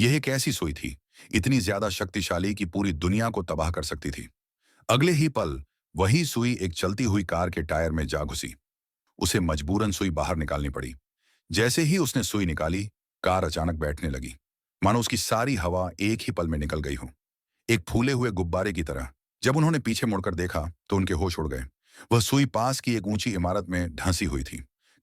यह एक ऐसी सुई थी, इतनी ज्यादा शक्तिशाली कि पूरी दुनिया को तबाह कर सकती थी। अगले ही पल वही सुई एक चलती हुई कार के टायर में जा घुसी। उसे मजबूरन सुई बाहर निकालनी पड़ी। जैसे ही उसने सुई निकाली, कार अचानक बैठने लगी, मानो उसकी सारी हवा एक ही पल में निकल गई हो, एक फूले हुए गुब्बारे की तरह। जब उन्होंने पीछे मुड़कर देखा तो उनके होश उड़ गए। वह सुई पास की एक ऊंची इमारत में ढंसी हुई थी।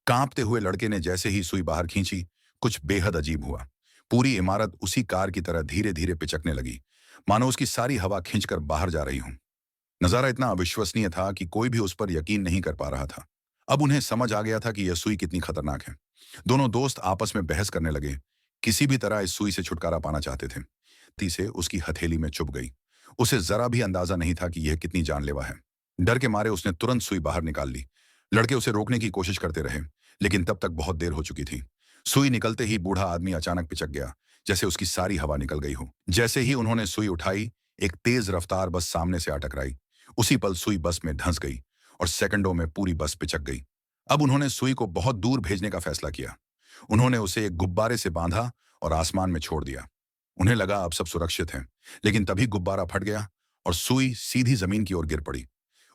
कांपते हुए लड़के ने जैसे ही सुई बाहर खींची, कुछ बेहद अजीब हुआ। पूरी इमारत उसी कार की तरह धीरे धीरे पिचकने लगी, मानो उसकी सारी हवा खींचकर बाहर जा रही हो। नजारा इतना अविश्वसनीय था कि कोई भी उस पर यकीन नहीं कर पा रहा था। अब उन्हें समझ आ गया था कि यह सुई कितनी खतरनाक है। दोनों दोस्त आपस में बहस करने लगे, किसी भी तरह इस सुई से छुटकारा पाना चाहते थे। ती से उसकी हथेली में चुभ गई। उसे जरा भी अंदाजा नहीं था कि यह कितनी जानलेवा है। डर के मारे उसने तुरंत सुई बाहर निकाल ली। लड़के उसे रोकने की कोशिश करते रहे, लेकिन तब तक बहुत देर हो चुकी थी। सुई निकलते ही बूढ़ा आदमी अचानक पिचक गया, जैसे उसकी सारी हवा निकल गई हो। जैसे ही उन्होंने सुई उठाई, एक तेज रफ्तार बस सामने से आ टकराई। उसी पल सुई बस में धंस गई और सेकंडों में पूरी बस पिचक गई। अब उन्होंने सुई को बहुत दूर भेजने का फैसला किया। उन्होंने उसे एक गुब्बारे से बांधा और आसमान में छोड़ दिया। उन्हें लगा अब सब सुरक्षित है, लेकिन तभी गुब्बारा फट गया और सुई सीधी जमीन की ओर गिर पड़ी।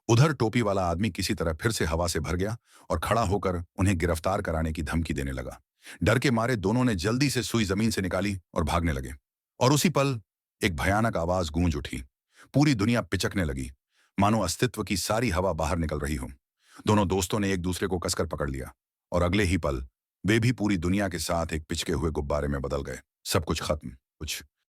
उधर टोपी वाला आदमी किसी तरह फिर से हवा से भर गया और खड़ा होकर उन्हें गिरफ्तार कराने की धमकी देने लगा। डर के मारे दोनों ने जल्दी से सुई जमीन से निकाली और भागने लगे। और उसी पल एक भयानक आवाज गूंज उठी। पूरी दुनिया पिचकने लगी, मानो अस्तित्व की सारी हवा बाहर निकल रही हो। दोनों दोस्तों ने एक दूसरे को कसकर पकड़ लिया और अगले ही पल वे भी पूरी दुनिया के साथ एक पिचके हुए गुब्बारे में बदल गए। सब कुछ खत्म। कुछ